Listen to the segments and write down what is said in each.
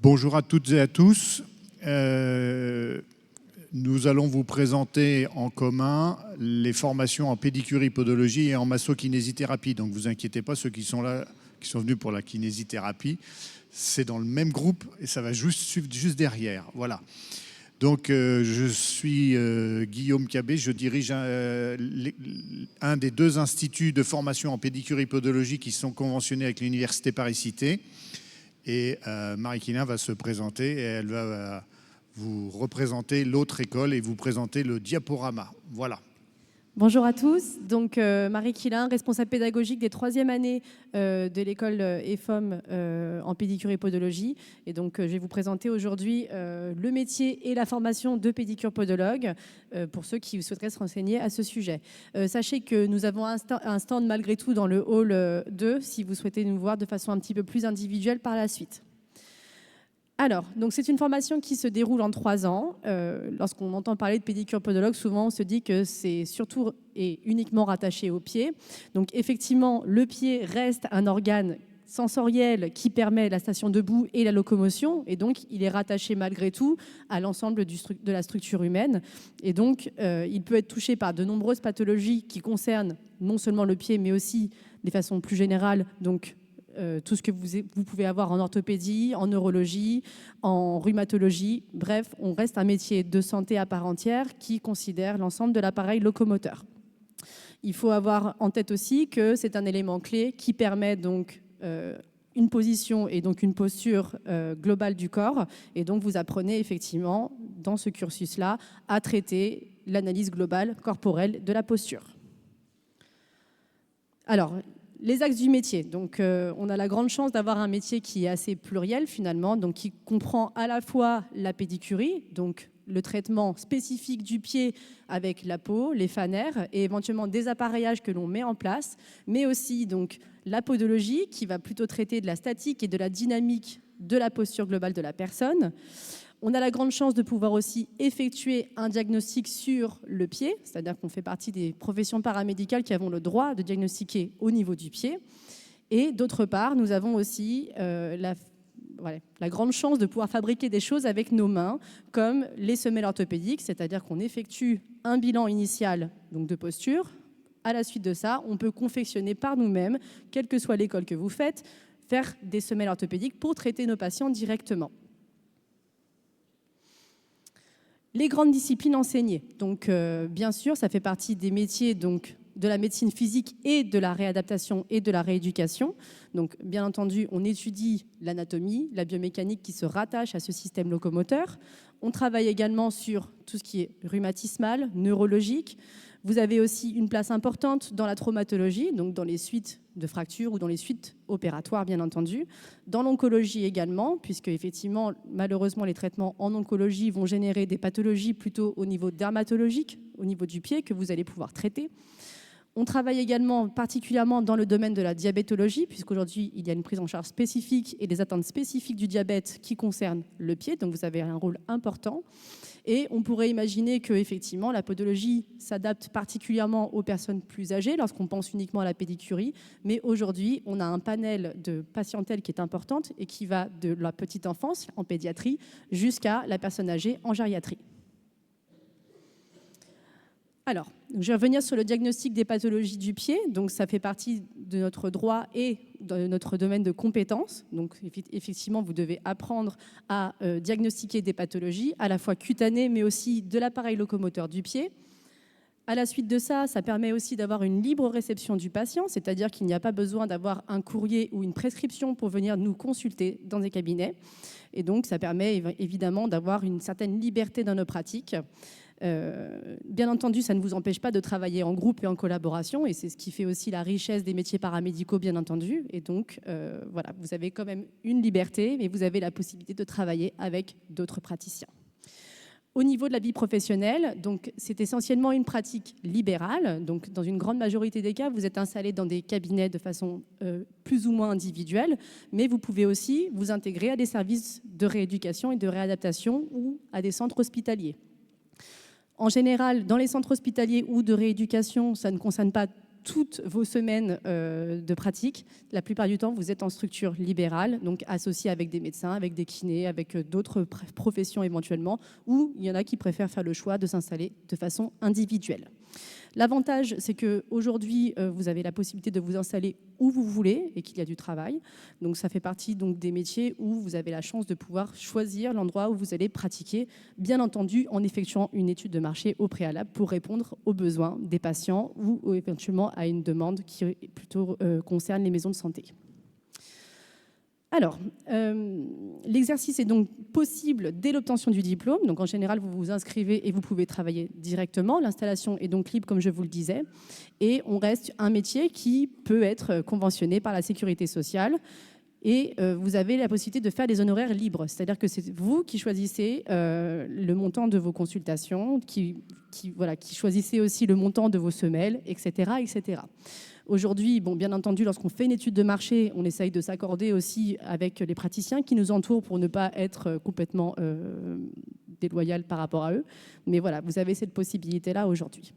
Bonjour à toutes et à tous. Nous allons vous présenter en commun les formations en pédicurie, podologie et en masso-kinésithérapie. Donc, vous inquiétez pas, ceux qui sont là, qui sont venus pour la kinésithérapie, c'est dans le même groupe et ça va suivre juste derrière. Voilà. Donc, je suis Guillaume Cabé, je dirige un des deux instituts de formation en pédicurie, podologie qui sont conventionnés avec l'Université Paris-Cité. Et Marie Quilin va se présenter et elle va vous représenter l'autre école et vous présenter le diaporama. Voilà. Bonjour à tous, donc Marie Quilin, responsable pédagogique des 3e années de l'école EFOM en pédicure et podologie. Et donc je vais vous présenter aujourd'hui le métier et la formation de pédicure podologue pour ceux qui souhaiteraient se renseigner à ce sujet. Sachez que nous avons un stand malgré tout dans le hall 2 si vous souhaitez nous voir de façon un petit peu plus individuelle par la suite. Alors, donc c'est une formation qui se déroule en 3 ans. Lorsqu'on entend parler de pédicure podologue, souvent on se dit que c'est surtout et uniquement rattaché au pied. Donc effectivement, le pied reste un organe sensoriel qui permet la station debout et la locomotion, et donc il est rattaché malgré tout à l'ensemble de la structure humaine. Et donc il peut être touché par de nombreuses pathologies qui concernent non seulement le pied, mais aussi de façon plus générale, donc tout ce que vous pouvez avoir en orthopédie, en neurologie, en rhumatologie. Bref, on reste un métier de santé à part entière qui considère l'ensemble de l'appareil locomoteur. Il faut avoir en tête aussi que c'est un élément clé qui permet donc une position et donc une posture globale du corps. Et donc, vous apprenez effectivement, dans ce cursus-là, à traiter l'analyse globale corporelle de la posture. Alors, les axes du métier. Donc, on a la grande chance d'avoir un métier qui est assez pluriel finalement, donc qui comprend à la fois la pédicurie, donc le traitement spécifique du pied avec la peau, les fanères et éventuellement des appareillages que l'on met en place, mais aussi donc la podologie qui va plutôt traiter de la statique et de la dynamique de la posture globale de la personne. On a la grande chance de pouvoir aussi effectuer un diagnostic sur le pied, c'est-à-dire qu'on fait partie des professions paramédicales qui avons le droit de diagnostiquer au niveau du pied. Et d'autre part, nous avons aussi la grande chance de pouvoir fabriquer des choses avec nos mains, comme les semelles orthopédiques, c'est-à-dire qu'on effectue un bilan initial donc de posture. À la suite de ça, on peut confectionner par nous-mêmes, quelle que soit l'école que vous faites, faire des semelles orthopédiques pour traiter nos patients directement. Les grandes disciplines enseignées. Donc, bien sûr, ça fait partie des métiers donc, de la médecine physique et de la réadaptation et de la rééducation. Donc, bien entendu, on étudie l'anatomie, la biomécanique qui se rattache à ce système locomoteur. On travaille également sur tout ce qui est rhumatismal, neurologique. Vous avez aussi une place importante dans la traumatologie, donc dans les suites de fractures ou dans les suites opératoires, bien entendu. Dans l'oncologie également, puisque effectivement, malheureusement, les traitements en oncologie vont générer des pathologies plutôt au niveau dermatologique, au niveau du pied, que vous allez pouvoir traiter. On travaille également particulièrement dans le domaine de la diabétologie, puisqu'aujourd'hui, il y a une prise en charge spécifique et des atteintes spécifiques du diabète qui concernent le pied, donc vous avez un rôle important. Et on pourrait imaginer que effectivement, la podologie s'adapte particulièrement aux personnes plus âgées lorsqu'on pense uniquement à la pédicurie. Mais aujourd'hui, on a un panel de patientèle qui est importante et qui va de la petite enfance en pédiatrie jusqu'à la personne âgée en gériatrie. Alors, je vais revenir sur le diagnostic des pathologies du pied. Donc, ça fait partie de notre droit et de notre domaine de compétences. Donc, effectivement, vous devez apprendre à diagnostiquer des pathologies, à la fois cutanées, mais aussi de l'appareil locomoteur du pied. À la suite de ça, ça permet aussi d'avoir une libre réception du patient, c'est-à-dire qu'il n'y a pas besoin d'avoir un courrier ou une prescription pour venir nous consulter dans des cabinets. Et donc, ça permet évidemment d'avoir une certaine liberté dans nos pratiques. Bien entendu, ça ne vous empêche pas de travailler en groupe et en collaboration, et c'est ce qui fait aussi la richesse des métiers paramédicaux, bien entendu. Et donc, voilà, vous avez quand même une liberté, mais vous avez la possibilité de travailler avec d'autres praticiens. Au niveau de la vie professionnelle, donc c'est essentiellement une pratique libérale. Donc, dans une grande majorité des cas, vous êtes installé dans des cabinets de façon plus ou moins individuelle, mais vous pouvez aussi vous intégrer à des services de rééducation et de réadaptation ou à des centres hospitaliers. En général, dans les centres hospitaliers ou de rééducation, ça ne concerne pas toutes vos semaines de pratique, la plupart du temps, vous êtes en structure libérale, donc associée avec des médecins, avec des kinés, avec d'autres professions éventuellement, ou il y en a qui préfèrent faire le choix de s'installer de façon individuelle. L'avantage, c'est qu'aujourd'hui, vous avez la possibilité de vous installer où vous voulez et qu'il y a du travail. Donc, ça fait partie donc, des métiers où vous avez la chance de pouvoir choisir l'endroit où vous allez pratiquer, bien entendu en effectuant une étude de marché au préalable pour répondre aux besoins des patients ou éventuellement à une demande qui plutôt concerne les maisons de santé. Alors, l'exercice est donc possible dès l'obtention du diplôme. Donc, en général, vous vous inscrivez et vous pouvez travailler directement. L'installation est donc libre, comme je vous le disais. Et on reste un métier qui peut être conventionné par la sécurité sociale. Et vous avez la possibilité de faire des honoraires libres. C'est-à-dire que c'est vous qui choisissez le montant de vos consultations, qui choisissez aussi le montant de vos semelles, etc., etc. Aujourd'hui, bon, bien entendu, lorsqu'on fait une étude de marché, on essaye de s'accorder aussi avec les praticiens qui nous entourent pour ne pas être complètement déloyal par rapport à eux. Mais voilà, vous avez cette possibilité-là aujourd'hui.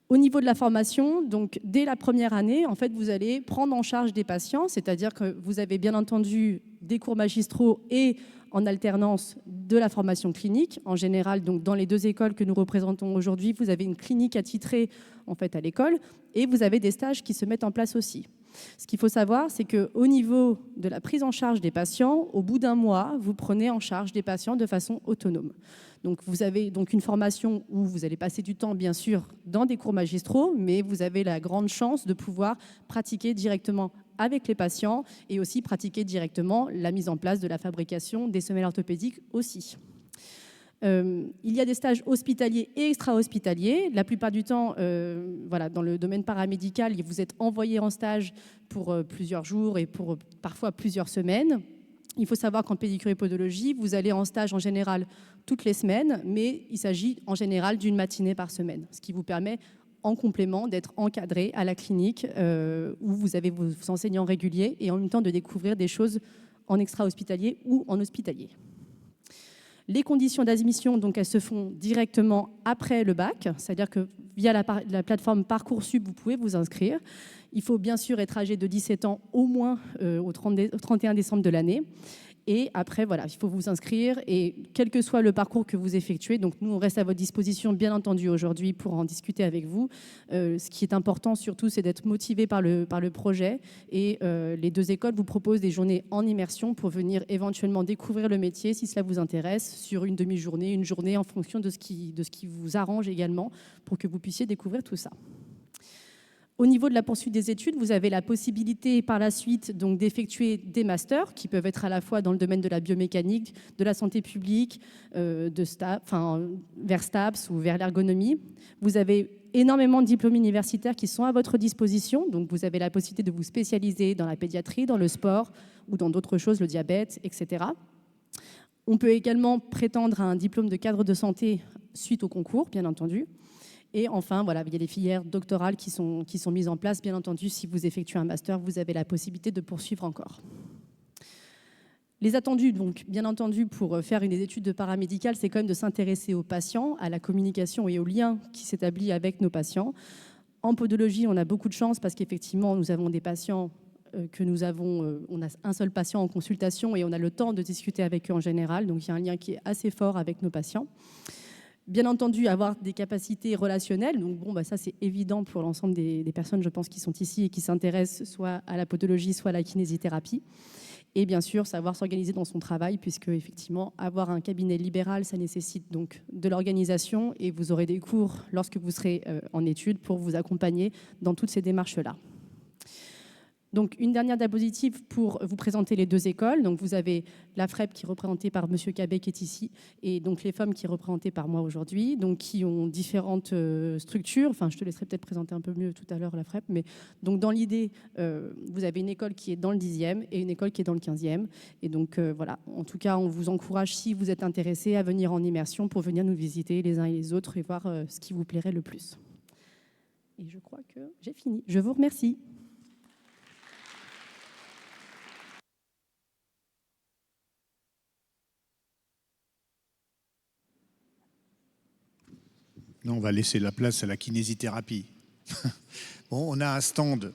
Au niveau de la formation, donc dès la première année, en fait, vous allez prendre en charge des patients, c'est-à-dire que vous avez bien entendu des cours magistraux et en alternance de la formation clinique. En général, donc dans les deux écoles que nous représentons aujourd'hui, vous avez une clinique attitrée en fait à l'école et vous avez des stages qui se mettent en place aussi. Ce qu'il faut savoir, c'est qu'au niveau de la prise en charge des patients, au bout d'un mois, vous prenez en charge des patients de façon autonome. Donc, vous avez donc une formation où vous allez passer du temps, bien sûr, dans des cours magistraux, mais vous avez la grande chance de pouvoir pratiquer directement avec les patients et aussi pratiquer directement la mise en place de la fabrication des semelles orthopédiques aussi. Il y a des stages hospitaliers et extra-hospitaliers. La plupart du temps, dans le domaine paramédical, vous êtes envoyé en stage pour plusieurs jours et pour parfois plusieurs semaines. Il faut savoir qu'en pédicure et podologie, vous allez en stage en général toutes les semaines, mais il s'agit en général d'une matinée par semaine, ce qui vous permet en complément d'être encadré à la clinique où vous avez vos enseignants réguliers et en même temps de découvrir des choses en extra-hospitalier ou en hospitalier. Les conditions d'admission, donc, elles se font directement après le bac, c'est-à-dire que via la plateforme Parcoursup, vous pouvez vous inscrire. Il faut bien sûr être âgé de 17 ans au moins au 31 décembre de l'année. Et après, voilà, il faut vous inscrire et quel que soit le parcours que vous effectuez, donc nous, on reste à votre disposition, bien entendu, aujourd'hui pour en discuter avec vous. Ce qui est important surtout, c'est d'être motivé par le projet et les deux écoles vous proposent des journées en immersion pour venir éventuellement découvrir le métier si cela vous intéresse sur une demi-journée, une journée en fonction de ce qui vous arrange également pour que vous puissiez découvrir tout ça. Au niveau de la poursuite des études, vous avez la possibilité par la suite donc d'effectuer des masters qui peuvent être à la fois dans le domaine de la biomécanique, de la santé publique, vers STAPS ou vers l'ergonomie. Vous avez énormément de diplômes universitaires qui sont à votre disposition. Donc vous avez la possibilité de vous spécialiser dans la pédiatrie, dans le sport ou dans d'autres choses, le diabète, etc. On peut également prétendre à un diplôme de cadre de santé suite au concours, bien entendu. Et enfin, voilà, il y a des filières doctorales qui sont mises en place. Bien entendu, si vous effectuez un master, vous avez la possibilité de poursuivre encore. Les attendus, donc, bien entendu, pour faire des études de paramédical, c'est quand même de s'intéresser aux patients, à la communication et au lien qui s'établit avec nos patients. En podologie, on a beaucoup de chance parce qu'effectivement, nous avons des patients on a un seul patient en consultation et on a le temps de discuter avec eux en général. Donc, il y a un lien qui est assez fort avec nos patients. Bien entendu, avoir des capacités relationnelles. Donc, ça, c'est évident pour l'ensemble des personnes, je pense, qui sont ici et qui s'intéressent soit à la podologie, soit à la kinésithérapie. Et bien sûr, savoir s'organiser dans son travail, puisque, effectivement, avoir un cabinet libéral, ça nécessite donc de l'organisation et vous aurez des cours lorsque vous serez en études pour vous accompagner dans toutes ces démarches-là. Donc, une dernière diapositive pour vous présenter les deux écoles. Donc, vous avez la FREP qui est représentée par M. Cabet qui est ici, et donc les FOM qui est représentée par moi aujourd'hui, donc qui ont différentes structures. Enfin, je te laisserai peut-être présenter un peu mieux tout à l'heure la FREP. Mais donc, dans l'idée, vous avez une école qui est dans le 10e et une école qui est dans le 15e. Et donc, voilà. En tout cas, on vous encourage, si vous êtes intéressé, à venir en immersion pour venir nous visiter les uns et les autres et voir ce qui vous plairait le plus. Et je crois que j'ai fini. Je vous remercie. Non, on va laisser la place à la kinésithérapie. Bon, on a un stand